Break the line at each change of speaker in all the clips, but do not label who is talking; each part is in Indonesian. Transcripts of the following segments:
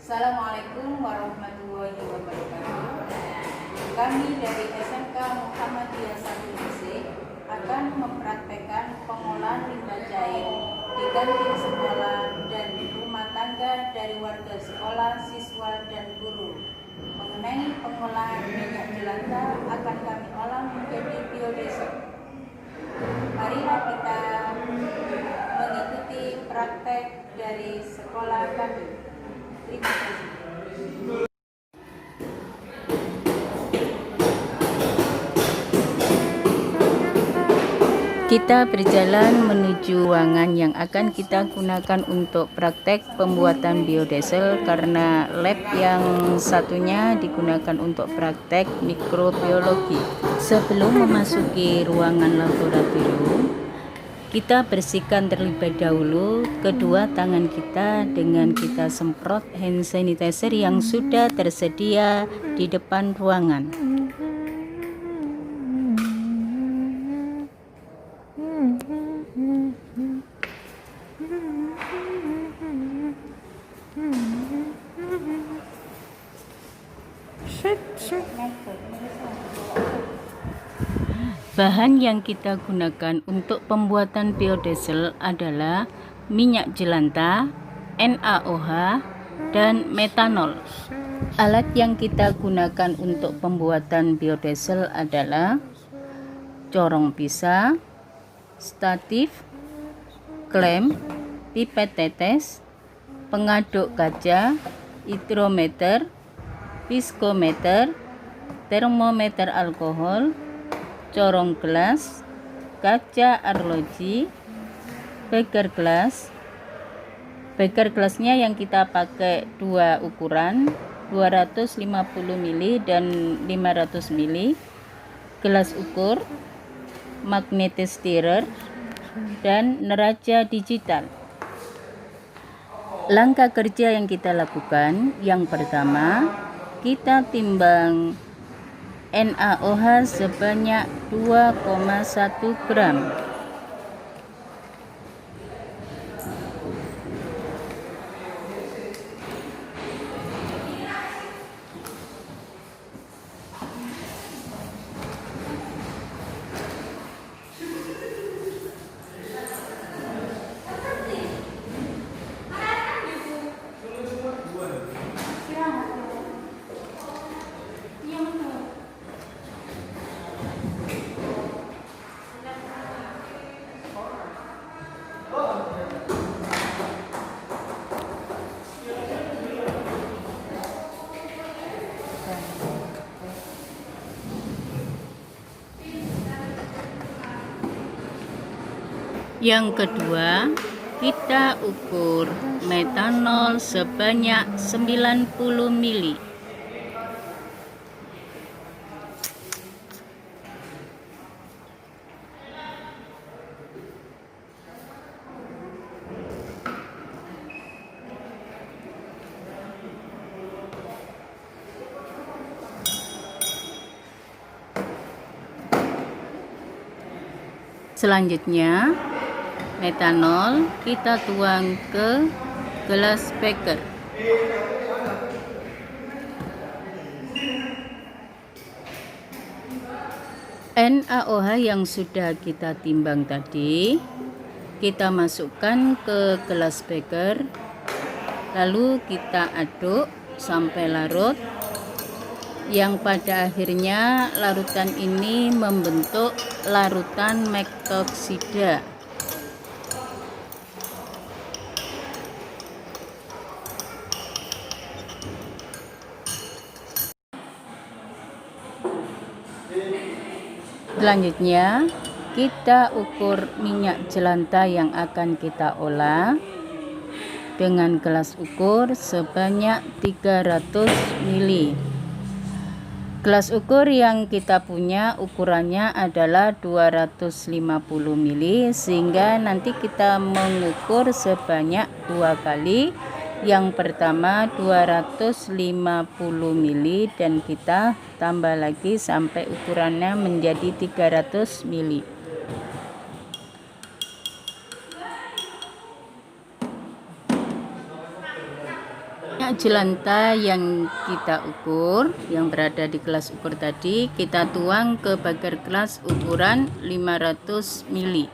Assalamualaikum warahmatullahi wabarakatuh. Kami dari SMK Muhammadiyah 1 Gresik akan mempraktekkan pengolahan limbah cair di kantin sekolah dan rumah tangga dari warga sekolah, siswa, dan guru. Mengenai pengolahan minyak jelantah akan kami olah menjadi biodiesel. Marilah kita mengikuti praktek dari sekolah kami. Terima kasih.
Kita berjalan menuju ruangan yang akan kita gunakan untuk praktek pembuatan biodiesel, karena lab yang satunya digunakan untuk praktek mikrobiologi. Sebelum memasuki ruangan laboratorium, kita bersihkan terlebih dahulu kedua tangan kita dengan kita semprot hand sanitizer yang sudah tersedia di depan ruangan. Bahan yang kita gunakan untuk pembuatan biodiesel adalah minyak jelantah, NaOH, dan metanol. Alat yang kita gunakan untuk pembuatan biodiesel adalah corong pisah, statif, klem, pipet tetes, pengaduk kaca, hidrometer, piskometer, termometer alkohol, corong gelas, kaca arloji, beker gelas. Beker gelasnya yang kita pakai dua ukuran, 250 ml dan 500 ml. Gelas ukur, magnetic stirrer, dan neraca digital. Langkah kerja yang kita lakukan, yang pertama, kita timbang NaOH sebanyak 2,1 gram. Yang kedua, kita ukur metanol sebanyak 90 ml. Selanjutnya, metanol kita tuang ke gelas beker. NaOH yang sudah kita timbang tadi kita masukkan ke gelas beker, lalu kita aduk sampai larut, yang pada akhirnya larutan ini membentuk larutan mektoksida. Selanjutnya, kita ukur minyak jelantah yang akan kita olah dengan gelas ukur sebanyak 300 ml. Gelas ukur yang kita punya ukurannya adalah 250 ml, sehingga nanti kita mengukur sebanyak 2 kali. Yang pertama 250 ml dan kita tambah lagi sampai ukurannya menjadi 300 ml. minyak jelantah yang kita ukur, yang berada di gelas ukur tadi, kita tuang ke bager gelas ukuran 500 ml.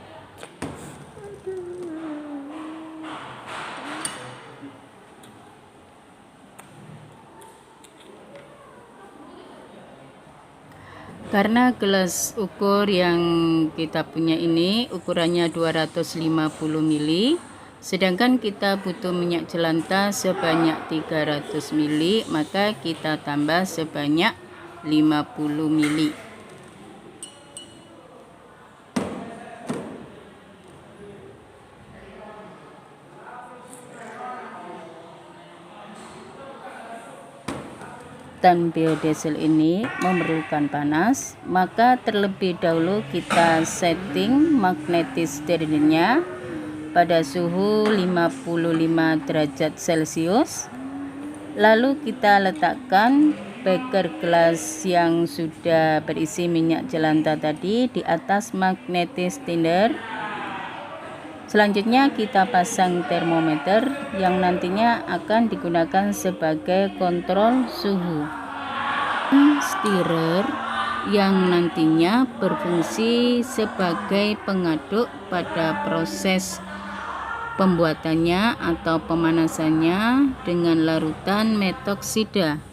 Karena gelas ukur yang kita punya ini ukurannya 250 ml, sedangkan kita butuh minyak jelantah sebanyak 300 ml, maka kita tambah sebanyak 50 ml. Dan biodiesel ini memerlukan panas, maka terlebih dahulu kita setting magnetis stirnernya pada suhu 55 derajat Celcius. Lalu kita letakkan beker gelas yang sudah berisi minyak jelantah tadi di atas magnetis stirner. Selanjutnya kita pasang termometer yang nantinya akan digunakan sebagai kontrol suhu. Stirrer yang nantinya berfungsi sebagai pengaduk pada proses pembuatannya atau pemanasannya dengan larutan metoksida.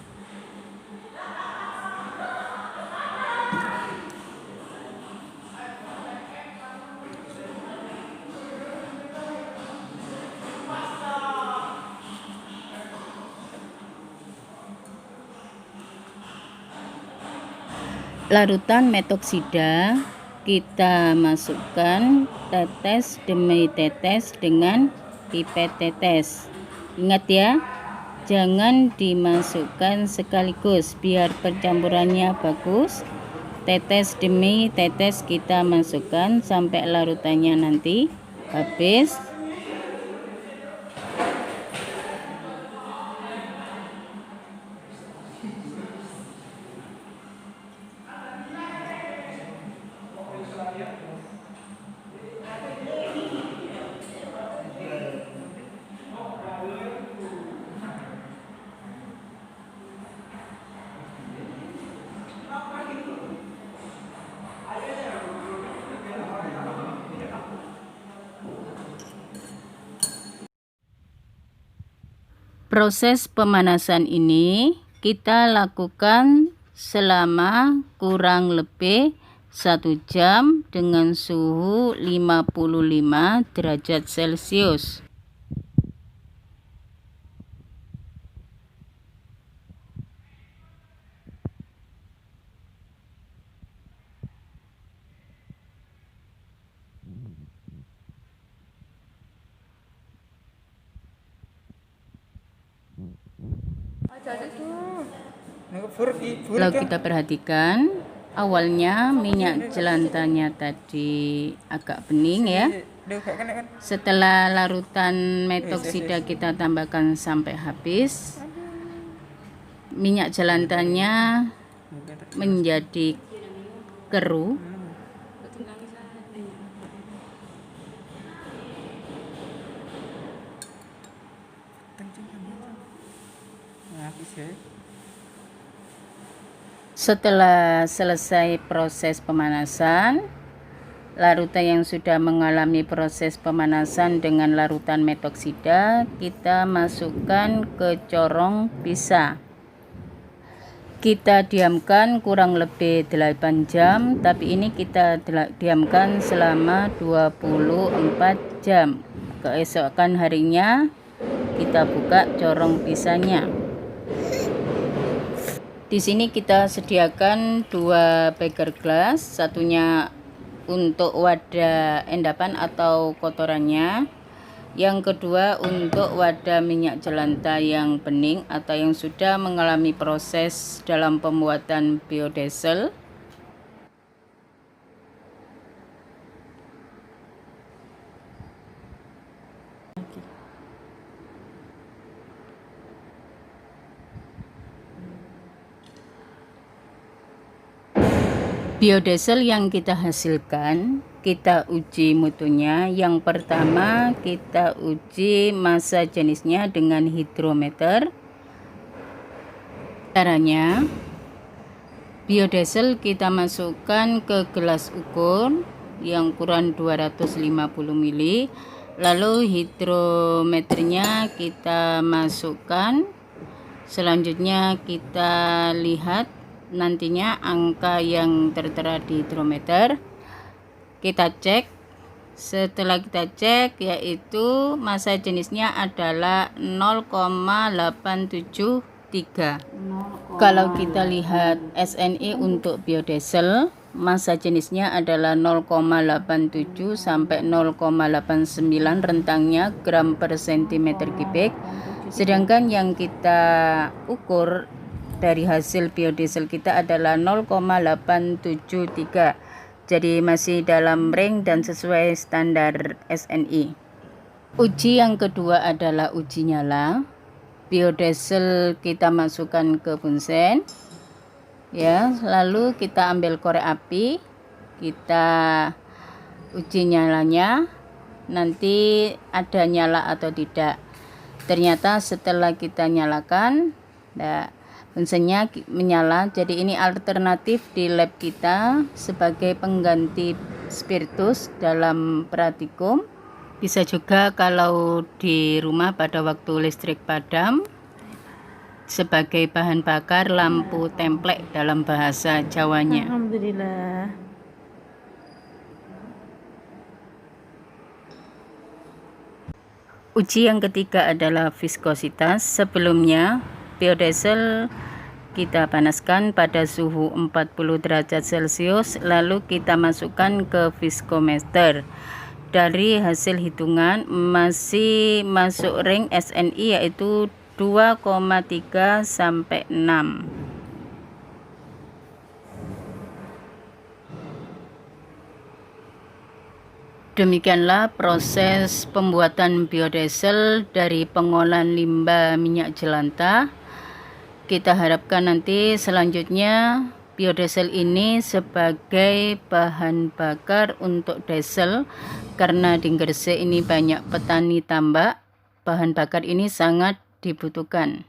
Larutan metoksida kita masukkan tetes demi tetes dengan pipet tetes. Ingat ya, jangan dimasukkan sekaligus biar percampurannya bagus. Tetes demi tetes kita masukkan sampai larutannya nanti habis. Proses pemanasan ini kita lakukan selama kurang lebih 1 jam dengan suhu 55 derajat Celcius. Kalau kita perhatikan, awalnya minyak jelantahnya tadi agak bening ya. Setelah larutan metoksida kita tambahkan sampai habis, minyak jelantahnya menjadi keruh. Setelah selesai proses pemanasan, larutan yang sudah mengalami proses pemanasan dengan larutan metoksida kita masukkan ke corong pisah. Kita diamkan kurang lebih 8 jam, tapi ini kita diamkan selama 24 jam. Keesokan harinya kita buka corong pisahnya. Di sini kita sediakan 2 beker gelas, satunya untuk wadah endapan atau kotorannya, yang kedua untuk wadah minyak jelantah yang bening atau yang sudah mengalami proses dalam pembuatan biodiesel. Biodiesel yang kita hasilkan, kita uji mutunya. Yang pertama kita uji massa jenisnya dengan hidrometer. Caranya, biodiesel kita masukkan ke gelas ukur yang ukuran 250 ml. Lalu hidrometernya kita masukkan. Selanjutnya kita lihat nantinya angka yang tertera di hidrometer. Kita cek. Setelah kita cek, yaitu massa jenisnya adalah 0,873. Kalau kita lihat SNI untuk biodiesel, massa jenisnya adalah 0,87 sampai 0,89 rentangnya gram per centimeter kubik. Sedangkan yang kita ukur dari hasil biodiesel kita adalah 0,873. Jadi masih dalam ring dan sesuai standar SNI. Uji yang kedua adalah uji nyala. Biodiesel kita masukkan ke bunsen, ya, lalu kita ambil korek api, kita uji nyalanya, nanti ada nyala atau tidak. Ternyata setelah kita nyalakan, bunsennya menyala. Jadi ini alternatif di lab kita sebagai pengganti spiritus dalam pratikum. Bisa juga kalau di rumah pada waktu listrik padam sebagai bahan bakar lampu templek dalam bahasa Jawanya.
Alhamdulillah.
Uji yang ketiga adalah viskositas. Sebelumnya biodiesel kita panaskan pada suhu 40 derajat Celcius, lalu kita masukkan ke viskometer. Dari hasil hitungan masih masuk ring SNI yaitu 2,3 sampai 6. Demikianlah proses pembuatan biodiesel dari pengolahan limbah minyak jelantah. Kita harapkan nanti selanjutnya biodiesel ini sebagai bahan bakar untuk diesel, karena di Gresik ini banyak petani tambak, bahan bakar ini sangat dibutuhkan.